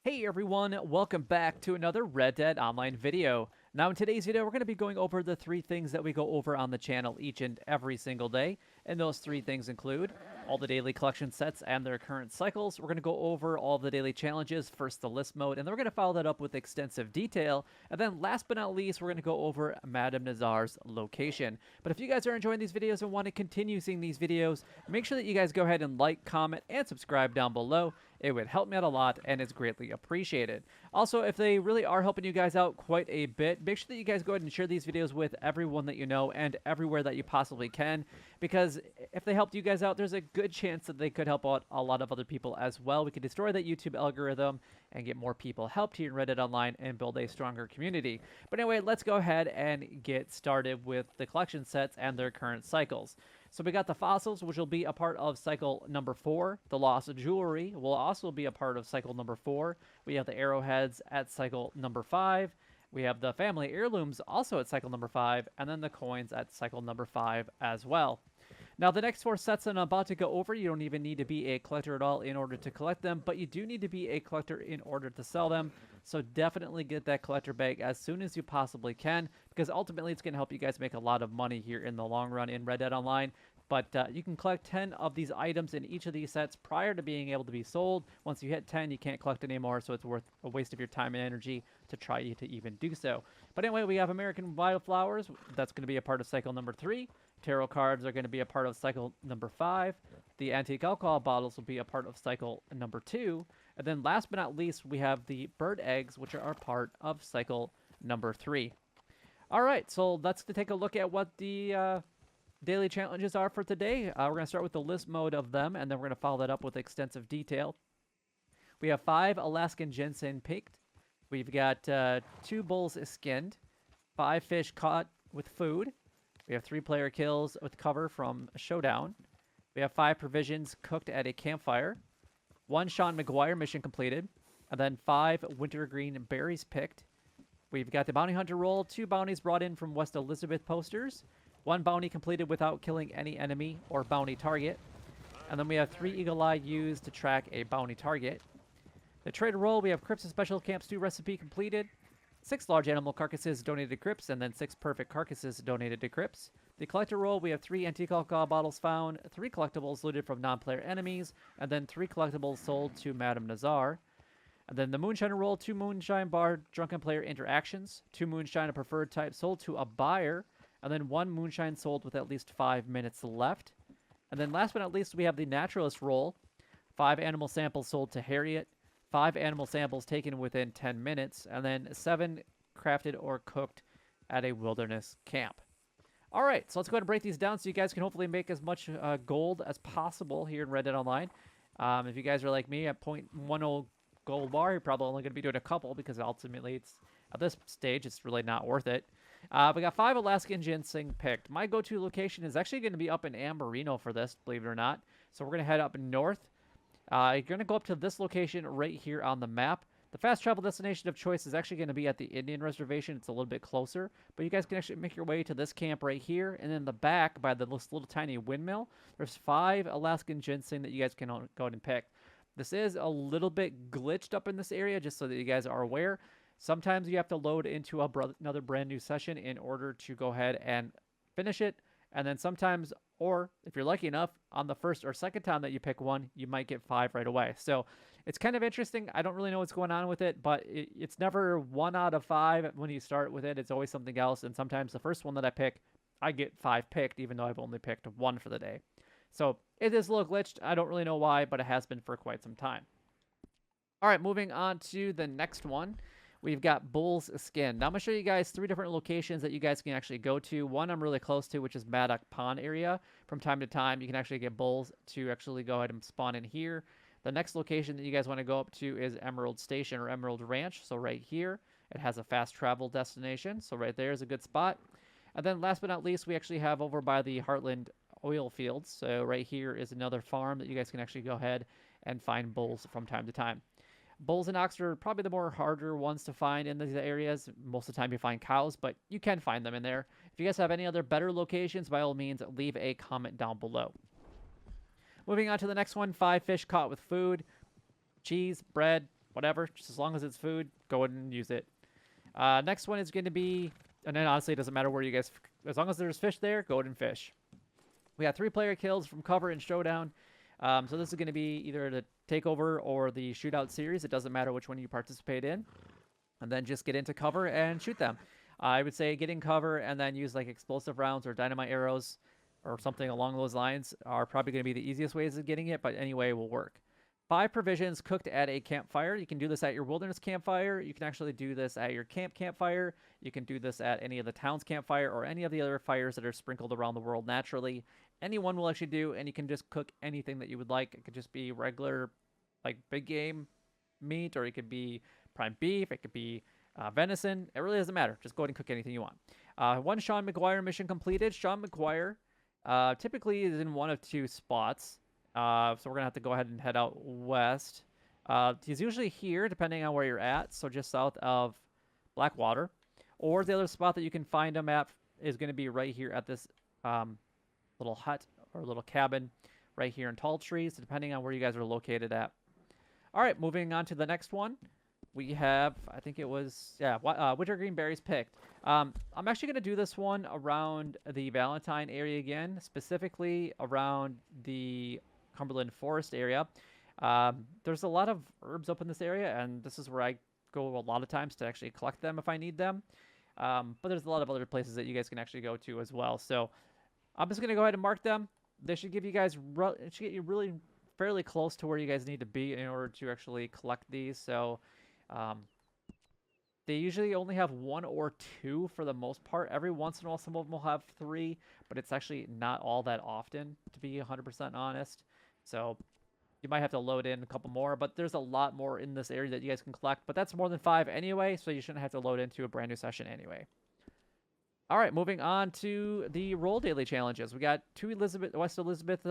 Hey everyone, welcome back to another Red Dead Online video. Now in today's video, we're going to be going over the 3 things that we go over on the channel each and every single day. And those 3 things include all the daily collection sets and their current cycles. We're going to go over all the daily challenges, first the list mode, and then we're going to follow that up with extensive detail. And then last but not least, we're going to go over Madame Nazar's location. But if you guys are enjoying these videos and want to continue seeing these videos, make sure that you guys go ahead and like, comment, and subscribe down below. It would help me out a lot and is greatly appreciated. Also, if they really are helping you guys out quite a bit, make sure that you guys go ahead and share these videos with everyone that you know and everywhere that you possibly can, because if they helped you guys out, there's a good chance that they could help out a lot of other people as well. We could destroy that YouTube algorithm and get more people helped here in Reddit Online and build a stronger community. But anyway, let's go ahead and get started with the collection sets and their current cycles. So we got the fossils, which will be a part of cycle number 4. The lost jewelry will also be a part of cycle number 4. We have the arrowheads at cycle number 5. We have the family heirlooms also at cycle number 5, and then the coins at cycle number 5 as well. Now, the next 4 sets that I'm about to go over, you don't even need to be a collector at all in order to collect them, but you do need to be a collector in order to sell them. So definitely get that collector bag as soon as you possibly can, because ultimately it's going to help you guys make a lot of money here in the long run in Red Dead Online. But you can collect 10 of these items in each of these sets prior to being able to be sold. Once you hit 10, you can't collect anymore, so it's worth a waste of your time and energy to try to even do so. But anyway, we have American Wildflowers. That's going to be a part of cycle number 3. Tarot cards are going to be a part of cycle number 5. The antique alcohol bottles will be a part of cycle number 2. And then last but not least, we have the bird eggs, which are part of cycle number 3. All right, so let's take a look at what the daily challenges are for today. We're going to start with the list mode of them, and then we're going to follow that up with extensive detail. We have 5 Alaskan Ginseng picked. We've got 2 bulls skinned, 5 fish caught with food. We have 3 player kills with cover from Showdown. We have 5 provisions cooked at a campfire. 1 Sean McGuire mission completed. And then 5 wintergreen berries picked. We've got the bounty hunter roll, 2 bounties brought in from West Elizabeth posters. 1 bounty completed without killing any enemy or bounty target. And then we have 3 eagle eye used to track a bounty target. The trader roll, we have Crypts and Special Camp Stew recipe completed. 6 large animal carcasses donated to Crypts, and then 6 perfect carcasses donated to Crypts. The collector roll, we have 3 antique alcohol bottles found, 3 collectibles looted from non-player enemies, and then 3 collectibles sold to Madame Nazar. And then the Moonshine roll, 2 Moonshine bar drunken player interactions, 2 Moonshine a preferred type sold to a buyer, and then 1 Moonshine sold with at least 5 minutes left. And then last but not least, we have the Naturalist roll. 5 animal samples sold to Harriet. 5 animal samples taken within 10 minutes. And then 7 crafted or cooked at a wilderness camp. All right, so let's go ahead and break these down so you guys can hopefully make as much gold as possible here in Red Dead Online. If you guys are like me at 0.10 gold bar, you're probably only going to be doing a couple because ultimately it's at this stage, it's really not worth it. We got 5 Alaskan Ginseng picked. My go-to location is actually going to be up in Amberino for this, believe it or not. So we're going to head up north. You're going to go up to this location right here on the map. The fast travel destination of choice is actually going to be at the Indian Reservation. It's a little bit closer. But you guys can actually make your way to this camp right here. And in the back, by this little tiny windmill, there's 5 Alaskan Ginseng that you guys can go ahead and pick. This is a little bit glitched up in this area, just so that you guys are aware. Sometimes you have to load into another brand new session in order to go ahead and finish it. And then sometimes, or if you're lucky enough, on the first or second time that you pick one, you might get 5 right away. So it's kind of interesting. I don't really know what's going on with it, but it's never 1 out of 5 when you start with it. It's always something else. And sometimes the first one that I pick, I get 5 picked, even though I've only picked 1 for the day. So it is a little glitched. I don't really know why, but it has been for quite some time. All right, moving on to the next one. We've got Bull's Skin. Now I'm going to show you guys 3 different locations that you guys can actually go to. One I'm really close to, which is Maddock Pond area. From time to time, you can actually get bulls to actually go ahead and spawn in here. The next location that you guys want to go up to is Emerald Station or Emerald Ranch. So right here, it has a fast travel destination. So right there is a good spot. And then last but not least, we actually have over by the Heartland oil fields. So right here is another farm that you guys can actually go ahead and find bulls from time to time. Bulls and ox are probably the more harder ones to find in these areas. Most of the time you find cows, but you can find them in there. If you guys have any other better locations, by all means, leave a comment down below. Moving on to the next one, 5 fish caught with food, cheese, bread, whatever. Just as long as it's food, go ahead and use it. Next one is going to be, and then honestly, it doesn't matter where you guys, as long as there's fish there, go ahead and fish. We got 3-player kills from cover and showdown. So this is going to be either the takeover or the shootout series. It doesn't matter which one you participate in. And then just get into cover and shoot them. I would say get in cover and then use like explosive rounds or dynamite arrows or something along those lines are probably going to be the easiest ways of getting it, but anyway will work. 5 provisions cooked at a campfire. You can do this at your wilderness campfire. You can actually do this at your campfire. You can do this at any of the town's campfire or any of the other fires that are sprinkled around the world naturally. Anyone will actually do, and you can just cook anything that you would like. It could just be regular, like big game meat, or it could be prime beef. It could be venison. It really doesn't matter. Just go ahead and cook anything you want. 1 Sean McGuire mission completed. Sean McGuire typically is in one of 2 spots. So we're going to have to go ahead and head out west. He's usually here, depending on where you're at, so just south of Blackwater. Or the other spot that you can find him at is going to be right here at this little hut or little cabin right here in Tall Trees, depending on where you guys are located at. All right, moving on to the next one. We have, I think it was, wintergreen berries picked. I'm actually going to do this one around the Valentine area again, specifically around the Cumberland Forest area. There's a lot of herbs up in this area, and this is where I go a lot of times to actually collect them if I need them. But there's a lot of other places that you guys can actually go to as well. So I'm just going to go ahead and mark them. They should give you guys, it should get you really fairly close to where you guys need to be in order to actually collect these. So they usually only have 1 or 2 for the most part. Every once in a while, some of them will have 3, but it's actually not all that often, to be 100% honest. So you might have to load in a couple more, but there's a lot more in this area that you guys can collect. But that's more than 5 anyway, so you shouldn't have to load into a brand new session anyway. All right, moving on to the roll daily challenges. We got 2 West Elizabeth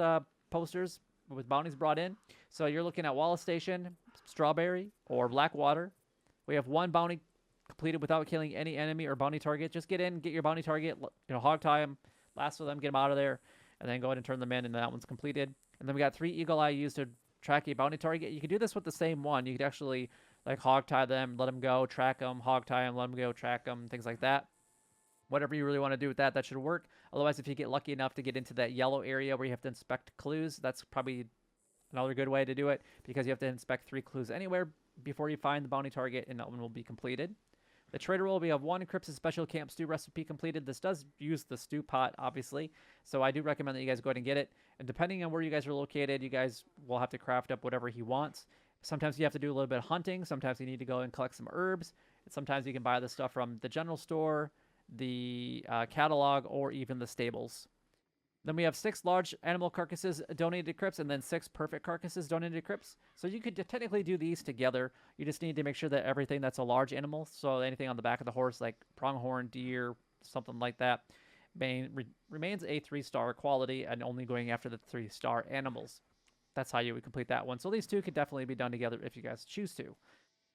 posters with bounties brought in. So you're looking at Wallace Station, Strawberry, or Blackwater. We have 1 bounty completed without killing any enemy or bounty target. Just get in, get your bounty target, hog tie them, lasso them, get them out of there, and then go ahead and turn them in, and that one's completed. And then we got 3 Eagle Eye used to track a bounty target. You can do this with the same one. You could actually like hog tie them, let them go, track them, hog tie them, let them go, track them, things like that. Whatever you really want to do with that, that should work. Otherwise, if you get lucky enough to get into that yellow area where you have to inspect clues, that's probably another good way to do it, because you have to inspect 3 clues anywhere before you find the bounty target, and that one will be completed. The trader roll, we have 1 Cripps' special camp stew recipe completed. This does use the stew pot, obviously, so I do recommend that you guys go ahead and get it. And depending on where you guys are located, you guys will have to craft up whatever he wants. Sometimes you have to do a little bit of hunting. Sometimes you need to go and collect some herbs. And sometimes you can buy this stuff from the general store, the catalog, or even the stables. Then we have 6 large animal carcasses donated to Cripps, and then 6 perfect carcasses donated to Cripps. So you could technically do these together. You just need to make sure that everything that's a large animal, so anything on the back of the horse like pronghorn, deer, something like that, remains a 3-star quality and only going after the 3-star animals. That's how you would complete that one. So these 2 could definitely be done together if you guys choose to.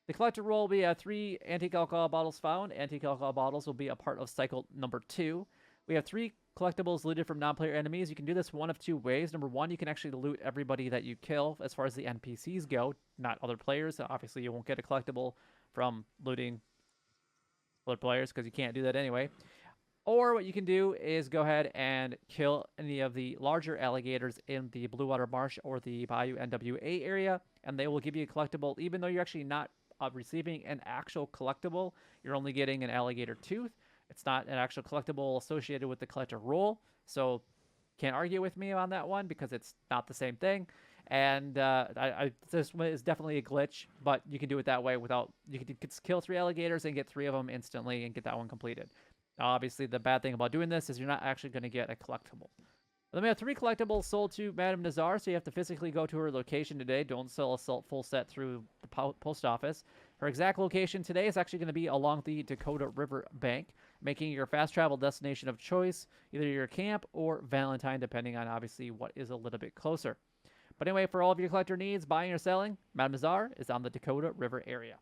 The collector roll, we have 3 antique alcohol bottles found. Antique alcohol bottles will be a part of cycle number 2. We have 3 collectibles looted from non-player enemies. You can do this one of 2 ways. Number 1, you can actually loot everybody that you kill as far as the NPCs go, not other players. Obviously, you won't get a collectible from looting other players because you can't do that anyway. Or what you can do is go ahead and kill any of the larger alligators in the Blue Water Marsh or the Bayou NWA area, and they will give you a collectible, even though you're actually not receiving an actual collectible. You're only getting an alligator tooth. It's not an actual collectible associated with the collector roll, so can't argue with me on that one because it's not the same thing. And this one is definitely a glitch, but you can do it that way without. You can kill 3 alligators and get 3 of them instantly and get that one completed. Obviously, the bad thing about doing this is you're not actually going to get a collectible. Then we have 3 collectibles sold to Madame Nazar, so you have to physically go to her location today. Don't sell a full set through the post office. Her exact location today is actually going to be along the Dakota River bank, making your fast travel destination of choice, either your camp or Valentine, depending on obviously what is a little bit closer. But anyway, for all of your collector needs, buying or selling, Madame Nazar is on the Dakota River area.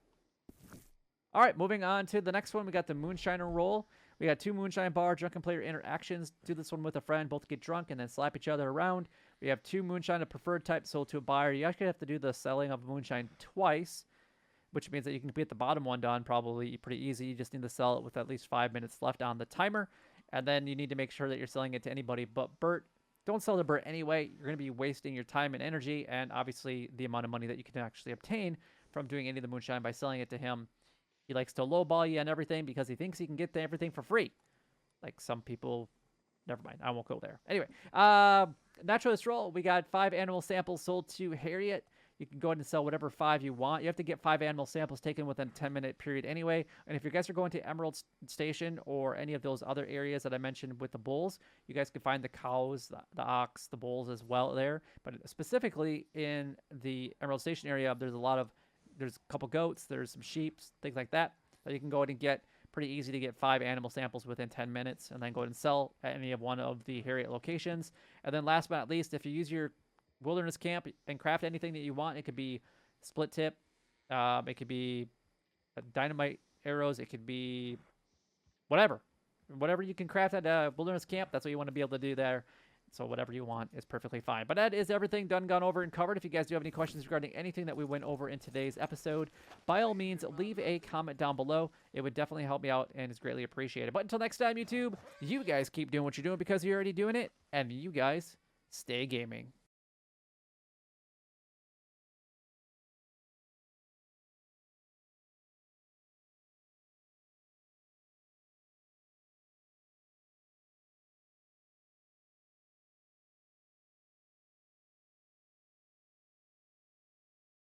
All right, moving on to the next one, we got the Moonshine roll. We got 2 Moonshine bar drunken player interactions. Do this one with a friend, both get drunk and then slap each other around. We have 2 Moonshine of preferred type sold to a buyer. You actually have to do the selling of Moonshine twice. which means that you can get the bottom one done probably pretty easy. You just need to sell it with at least 5 minutes left on the timer. And then you need to make sure that you're selling it to anybody but Bert. Don't sell to Bert anyway. You're going to be wasting your time and energy, and obviously the amount of money that you can actually obtain from doing any of the moonshine by selling it to him. He likes to lowball you on everything because he thinks he can get everything for free. Like some people. Never mind. I won't go there. Anyway, Natural Stroll, we got 5 animal samples sold to Harriet. You can go ahead and sell whatever 5 you want. You have to get 5 animal samples taken within a 10-minute period anyway. And if you guys are going to Emerald Station or any of those other areas that I mentioned with the bulls, you guys can find the cows, the ox, the bulls as well there. But specifically in the Emerald Station area, there's a couple goats, there's some sheep, things like that you can go ahead and get. Pretty easy to get 5 animal samples within 10 minutes and then go ahead and sell at any of one of the Harriet locations. And then last but not least, if you use your wilderness camp and craft anything that you want, it could be split tip, it could be dynamite arrows, it could be whatever you can craft at a wilderness camp. That's what you want to be able to do there. So whatever you want is perfectly fine. But that is everything done, gone over, and covered. If you guys do have any questions regarding anything that we went over in today's episode, by all means, leave a comment down below. It would definitely help me out and is greatly appreciated. But until next time, YouTube, you guys keep doing what you're doing because you're already doing it, and you guys stay gaming.